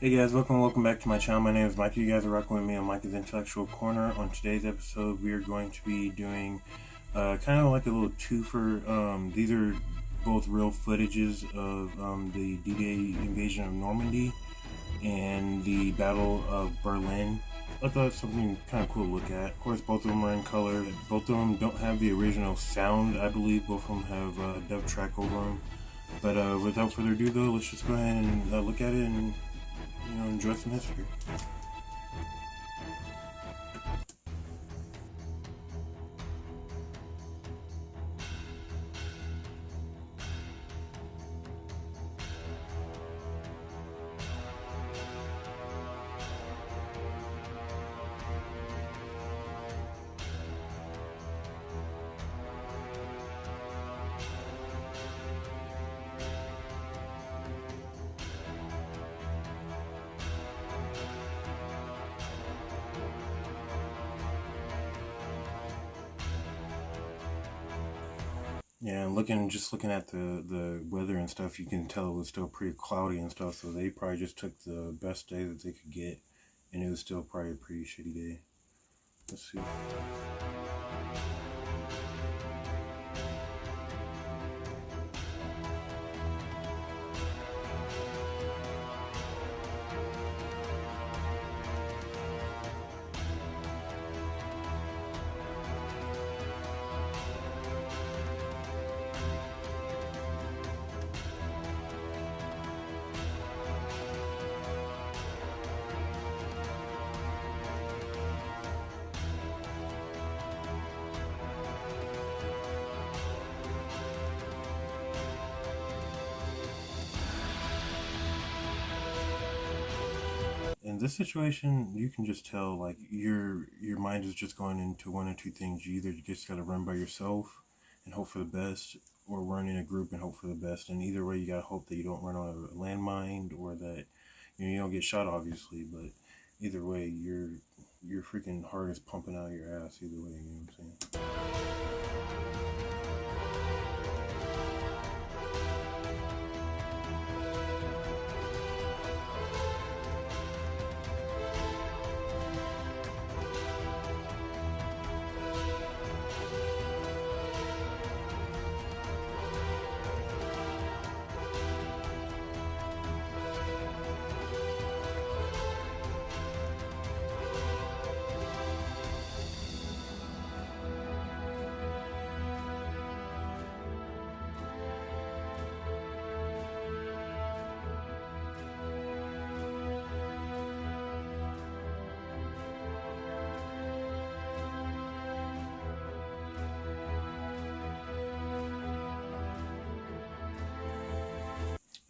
Hey guys, welcome back to my channel. My name is Mike. You guys are rocking with me on Mike's Intellectual Corner. On today's episode, we are going to be doing kind of like a little twofer. These are both real footages of the D-Day invasion of Normandy and the Battle of Berlin. I thought it was something kind of cool to look at. Of course, both of them are in color. Both of them don't have the original sound, I believe. Both of them have a dub track over them. But without further ado, though, let's just go ahead and look at it and enjoy some history. Yeah, and just looking at the weather and stuff, you can tell it was still pretty cloudy and stuff. So they probably just took the best day that they could get, and it was still probably a pretty shitty day. Let's see. In this situation, you can just tell like your mind is just going into one or two things. You either just gotta run by yourself and hope for the best, or run in a group and hope for the best. And either way, you gotta hope that you don't run on a landmine or that you don't get shot, obviously. But either way, your freaking heart is pumping out of your ass. Either way, you know what I'm saying.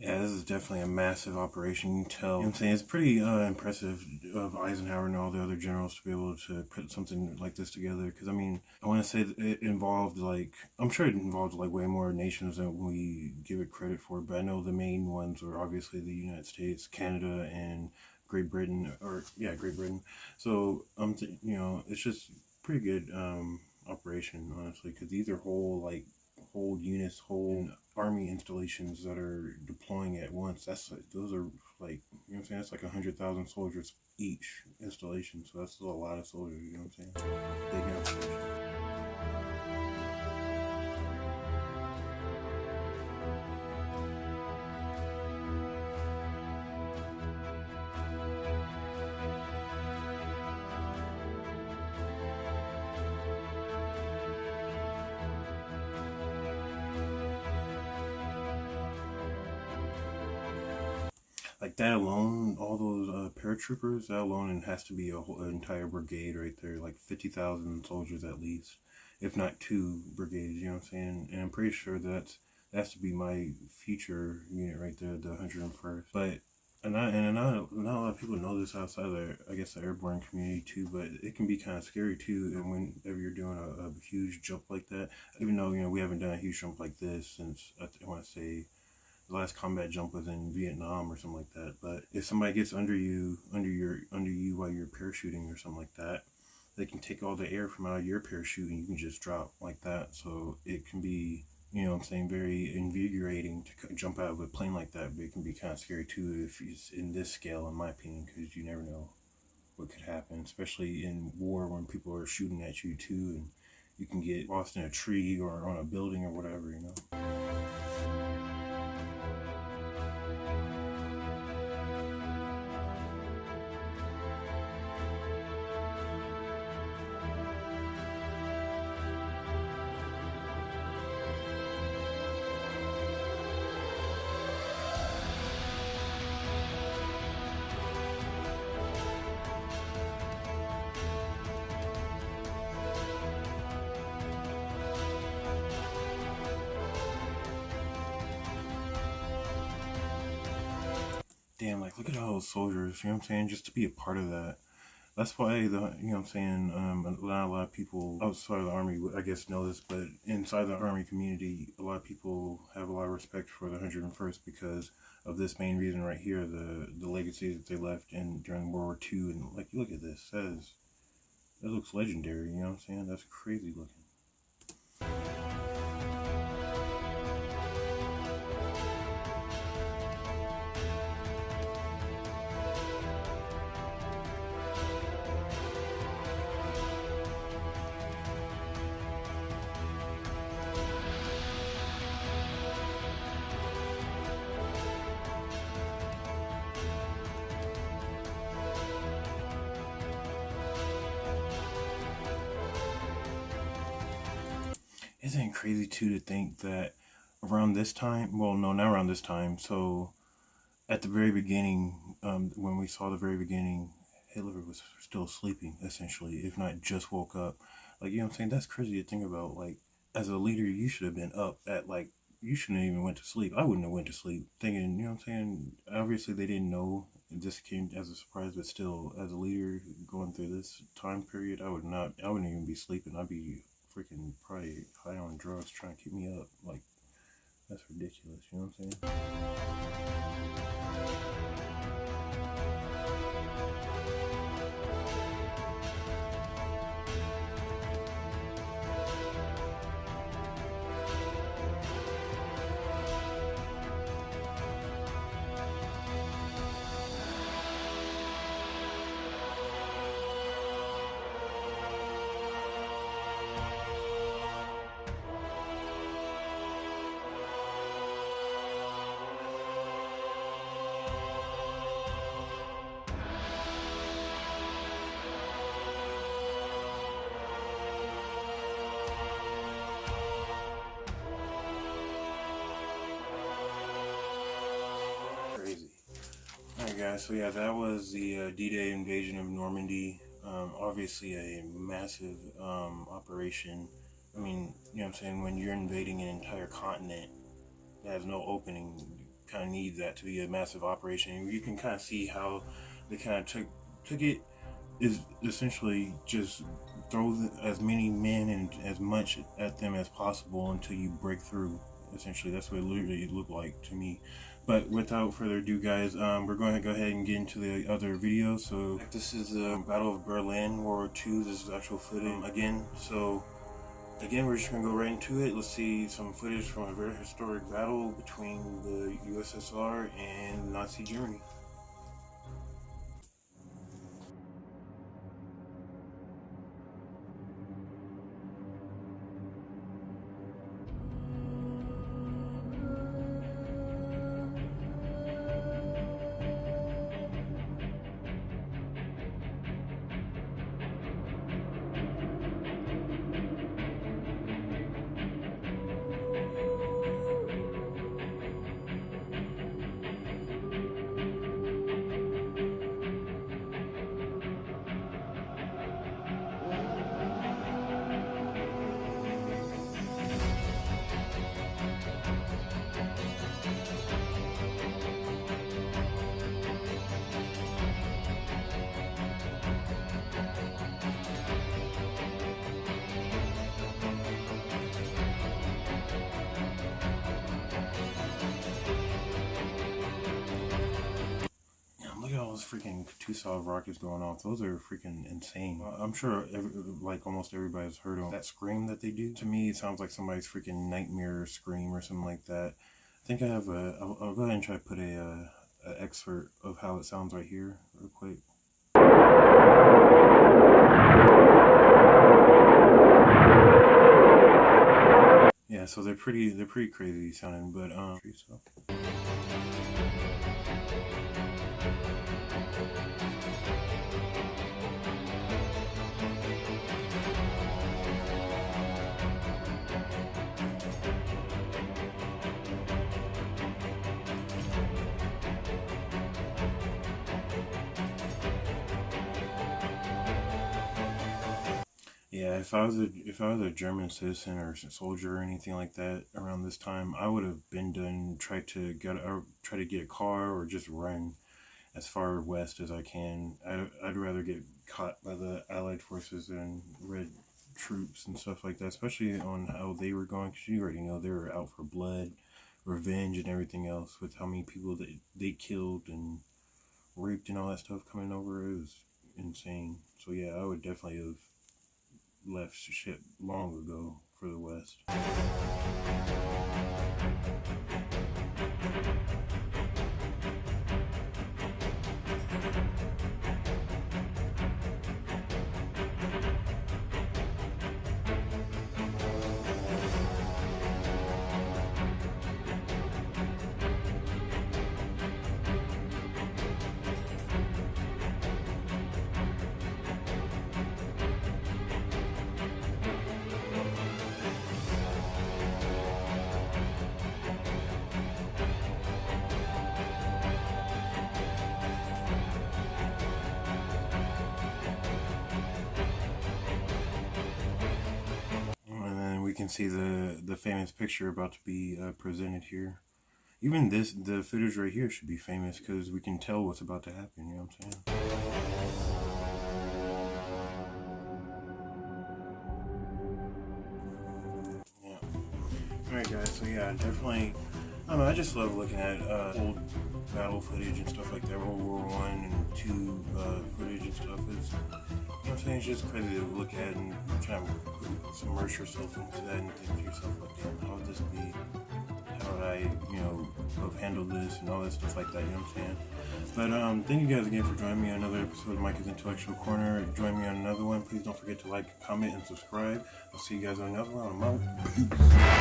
Yeah, this is definitely a massive operation. You can tell. You know what I'm saying? It's pretty impressive of Eisenhower and all the other generals to be able to put something like this together. Because, I mean, I want to say that it involved, like, I'm sure it involved, like, way more nations than we give it credit for. But I know the main ones were obviously the United States, Canada, and Great Britain. Or, yeah, Great Britain. So, it's just pretty good operation, honestly. Because these are whole units, whole army installations that are deploying at once. That's like, those are like, you know what I'm saying? That's like 100,000 soldiers each installation. So that's still a lot of soldiers. You know what I'm saying? Big installation. Like that alone, all those paratroopers, that alone has to be an entire brigade right there, like 50,000 soldiers at least, if not two brigades. You know what I'm saying? And I'm pretty sure that has to be my future unit right there, the 101st. But not a lot of people know this outside of I guess the airborne community too. But it can be kind of scary too. And whenever you're doing a huge jump like that, even though we haven't done a huge jump like this since I want to say the last combat jump was in Vietnam or something like that. But if somebody gets under you while you're parachuting or something like that, they can take all the air from out of your parachute and you can just drop like that. So it can be you know what I'm saying, very invigorating to jump out of a plane like that, but it can be kind of scary too if it's in this scale, in my opinion, because you never know what could happen, especially in war when people are shooting at you too, and you can get lost in a tree or on a building or whatever, you know. Damn, like, look at all those soldiers, you know what I'm saying, just to be a part of that. That's why you know what I'm saying, not a lot of people outside of the Army, I guess, know this, but inside the Army community, a lot of people have a lot of respect for the 101st because of this main reason right here, the legacy that they left during World War II. And, like, look at this, that looks legendary, you know what I'm saying? That's crazy looking. Isn't it crazy too to think that around this time, well, no, not around this time, so at the very beginning, when we saw the very beginning, Hitler was still sleeping, essentially, if not just woke up. Like, you know what I'm saying? That's crazy to think about. Like, as a leader, you should have been up at, like, you shouldn't have even went to sleep. I wouldn't have went to sleep thinking, you know what I'm saying? Obviously, they didn't know. This came as a surprise, but still, as a leader going through this time period, I wouldn't even be sleeping. I'd be freaking probably high on drugs trying to keep me up. Like, that's ridiculous, you know what I'm saying? Crazy. Alright, guys, so yeah, that was the D-Day invasion of Normandy. Obviously a massive operation. I mean, you know what I'm saying, when you're invading an entire continent that has no opening, you kind of need that to be a massive operation. And you can kind of see how they kind of took it, is essentially just throw as many men and as much at them as possible until you break through. Essentially, that's what it literally looked like to me. But without further ado, guys, we're going to go ahead and get into the other video. So this is the Battle of Berlin, World War II. This is actual footage again. So again, we're just going to go right into it. Let's see some footage from a very historic battle between the USSR and Nazi Germany. at all those freaking two solid rockets going off. Those are freaking insane. I'm sure like almost everybody's heard of that scream that they do. To me, it sounds like somebody's freaking nightmare scream or something like that. I think I have I'll go ahead and try to put a excerpt of how it sounds right here real quick. Yeah, so they're pretty crazy sounding, but yeah, if I was a German citizen or soldier or anything like that around this time, I would have been done try to get a car or just run as far west as I can. I'd rather get caught by the Allied forces than Red troops and stuff like that, especially on how they were going, because you already know they were out for blood, revenge, and everything else with how many people they killed and raped and all that stuff coming over. It was insane. So yeah, I would definitely have left shit long ago for the West. We can see the famous picture about to be presented here. Even the footage right here should be famous because we can tell what's about to happen, you know what I'm saying? Yeah. Alright guys, so yeah, definitely, I don't know, I just love looking at old battle footage and stuff like that, World War I and II footage and stuff. It's, you know what I'm saying, it's just crazy to look at and try to submerge yourself into that and think to yourself, like, damn, how would this be? How would I, you know, have handled this and all that stuff like that, you know what I'm saying? But thank you guys again for joining me on another episode of Micah's Intellectual Corner. Join me on another one. Please don't forget to like, comment, and subscribe. I'll see you guys on another one. I'm out.